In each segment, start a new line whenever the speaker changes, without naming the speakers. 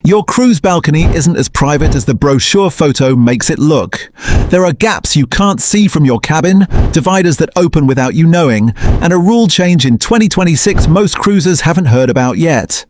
Your cruise balcony isn't as private as the brochure photo makes it look. There are gaps you can't see from your cabin, dividers that open without you knowing, and a rule change in 2026 most cruisers haven't heard about yet.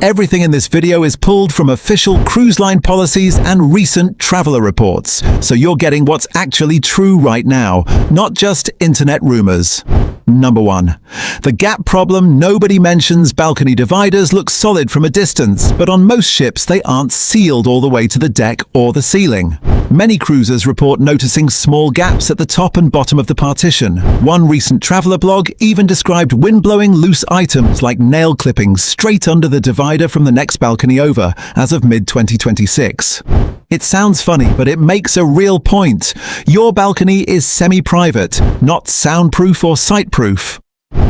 Everything in this video is pulled from official cruise line policies and recent traveler reports, so you're getting what's actually true right now, not just internet rumors. Number 1. The gap problem nobody mentions. Balcony dividers look solid from a distance, but on most ships they aren't sealed all the way to the deck or the ceiling. Many cruisers report noticing small gaps at the top and bottom of the partition. One recent traveler blog even described wind-blowing loose items like nail clippings straight under the divider from the next balcony over, as of mid-2026. It sounds funny, but it makes a real point. Your balcony is semi-private, not soundproof or sightproof.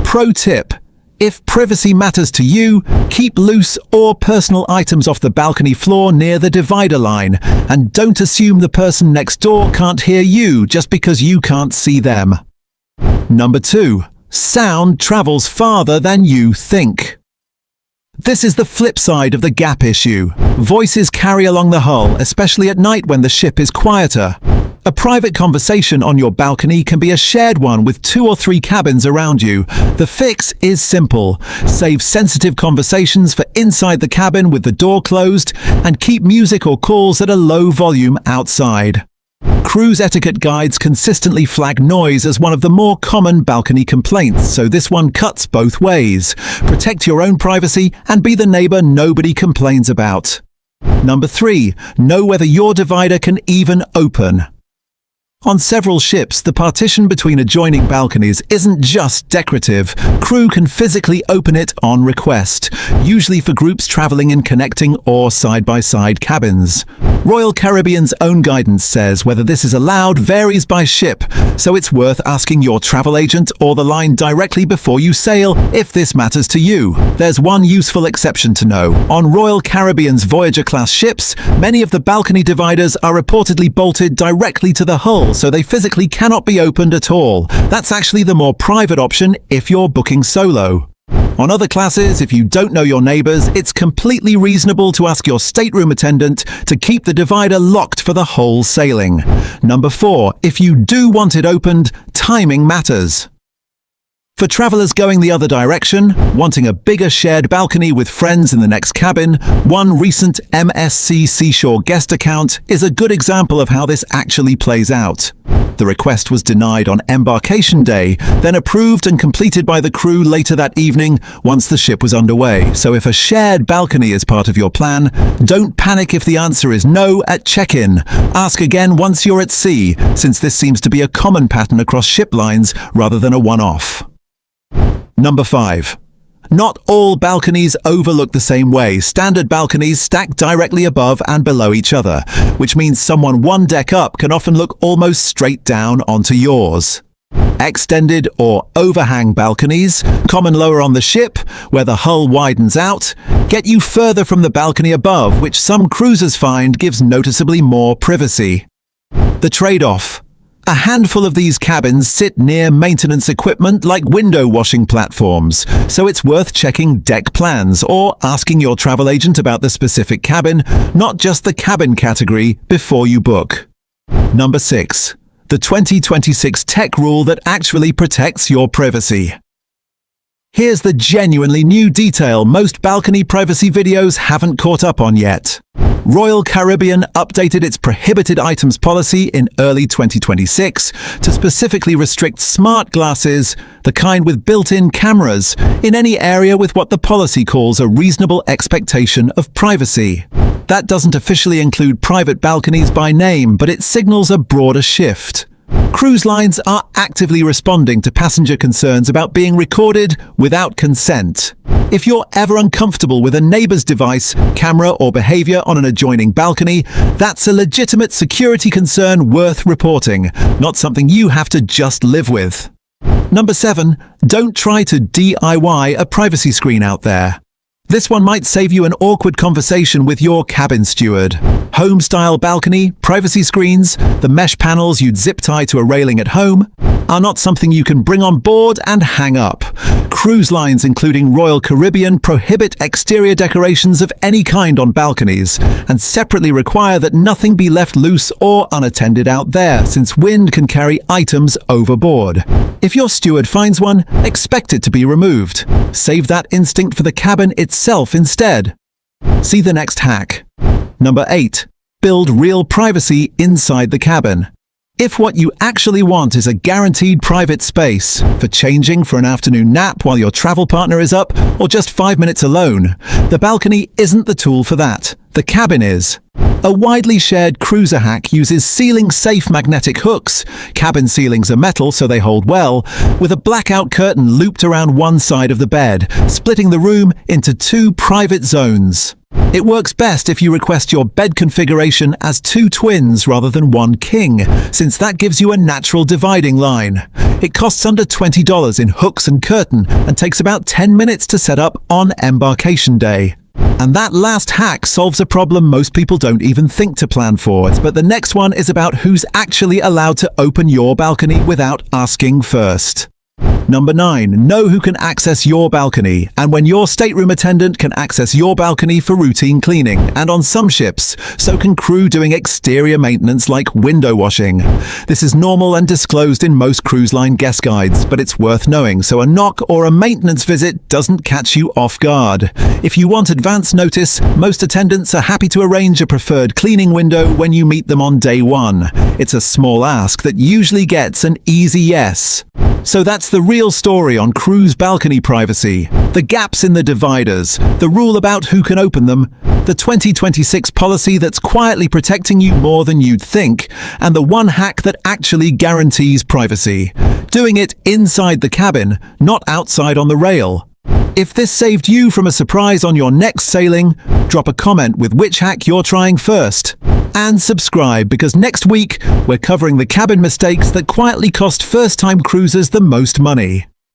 Pro tip: if privacy matters to you, keep loose or personal items off the balcony floor near the divider line, and don't assume the person next door can't hear you just because you can't see them. Number 2. Sound travels farther than you think. This is the flip side of the gap issue. Voices carry along the hull, especially at night when the ship is quieter. A private conversation on your balcony can be a shared one with 2 or 3 cabins around you. The fix is simple. Save sensitive conversations for inside the cabin with the door closed, and keep music or calls at a low volume outside. Cruise etiquette guides consistently flag noise as one of the more common balcony complaints, so this one cuts both ways. Protect your own privacy and be the neighbor nobody complains about. Number 3. Know whether your divider can even open. On several ships, the partition between adjoining balconies isn't just decorative. Crew can physically open it on request, usually for groups traveling in connecting or side-by-side cabins. Royal Caribbean's own guidance says whether this is allowed varies by ship, so it's worth asking your travel agent or the line directly before you sail if this matters to you. There's one useful exception to know. On Royal Caribbean's Voyager-class ships, many of the balcony dividers are reportedly bolted directly to the hull, so they physically cannot be opened at all. That's actually the more private option if you're booking solo. On other classes, if you don't know your neighbors, it's completely reasonable to ask your stateroom attendant to keep the divider locked for the whole sailing. Number 4. If you do want it opened, timing matters. For travelers going the other direction, wanting a bigger shared balcony with friends in the next cabin, one recent MSC Seashore guest account is a good example of how this actually plays out. The request was denied on embarkation day, then approved and completed by the crew later that evening once the ship was underway. So if a shared balcony is part of your plan, don't panic if the answer is no at check-in. Ask again once you're at sea, since this seems to be a common pattern across ship lines rather than a one-off. Number 5. Not all balconies overlook the same way. Standard balconies stack directly above and below each other, which means someone one deck up can often look almost straight down onto yours. Extended or overhang balconies, common lower on the ship, where the hull widens out, get you further from the balcony above, which some cruisers find gives noticeably more privacy. The trade-off: a handful of these cabins sit near maintenance equipment like window washing platforms, so it's worth checking deck plans or asking your travel agent about the specific cabin, not just the cabin category, before you book. Number 6. The 2026 tech rule that actually protects your privacy. Here's the genuinely new detail most balcony privacy videos haven't caught up on yet. Royal Caribbean updated its prohibited items policy in early 2026 to specifically restrict smart glasses, the kind with built-in cameras, in any area with what the policy calls a reasonable expectation of privacy. That doesn't officially include private balconies by name, but it signals a broader shift. Cruise lines are actively responding to passenger concerns about being recorded without consent. If you're ever uncomfortable with a neighbor's device, camera, or behavior on an adjoining balcony, that's a legitimate security concern worth reporting, not something you have to just live with. Number 7. Don't try to DIY a privacy screen out there. This one might save you an awkward conversation with your cabin steward. Home-style balcony, privacy screens, the mesh panels you'd zip tie to a railing at home. are not something you can bring on board and hang up. Cruise lines including Royal Caribbean prohibit exterior decorations of any kind on balconies and separately require that nothing be left loose or unattended out there, since wind can carry items overboard. If your steward finds one, expect it to be removed. Save that instinct for the cabin itself instead. See the next hack. Number 8. Build real privacy inside the cabin. If what you actually want is a guaranteed private space for changing for an afternoon nap while your travel partner is up, or just 5 minutes alone, the balcony isn't the tool for that. The cabin is. A widely shared cruiser hack uses ceiling-safe magnetic hooks. Cabin ceilings are metal, so they hold well, with a blackout curtain looped around one side of the bed, splitting the room into 2 private zones. It works best if you request your bed configuration as 2 twins rather than 1 king, since that gives you a natural dividing line. It costs under $20 in hooks and curtain and takes about 10 minutes to set up on embarkation day. And that last hack solves a problem most people don't even think to plan for. But the next one is about who's actually allowed to open your balcony without asking first. Number 9. Know who can access your balcony, and when your stateroom attendant can access your balcony for routine cleaning, and on some ships, so can crew doing exterior maintenance like window washing. This is normal and disclosed in most cruise line guest guides, but it's worth knowing so a knock or a maintenance visit doesn't catch you off guard. If you want advance notice, most attendants are happy to arrange a preferred cleaning window when you meet them on day 1. It's a small ask that usually gets an easy yes. So that's the real story on cruise balcony privacy. The gaps in the dividers, the rule about who can open them, the 2026 policy that's quietly protecting you more than you'd think, and the one hack that actually guarantees privacy. Doing it inside the cabin, not outside on the rail. If this saved you from a surprise on your next sailing, drop a comment with which hack you're trying first. And subscribe, because next week we're covering the cabin mistakes that quietly cost first-time cruisers the most money.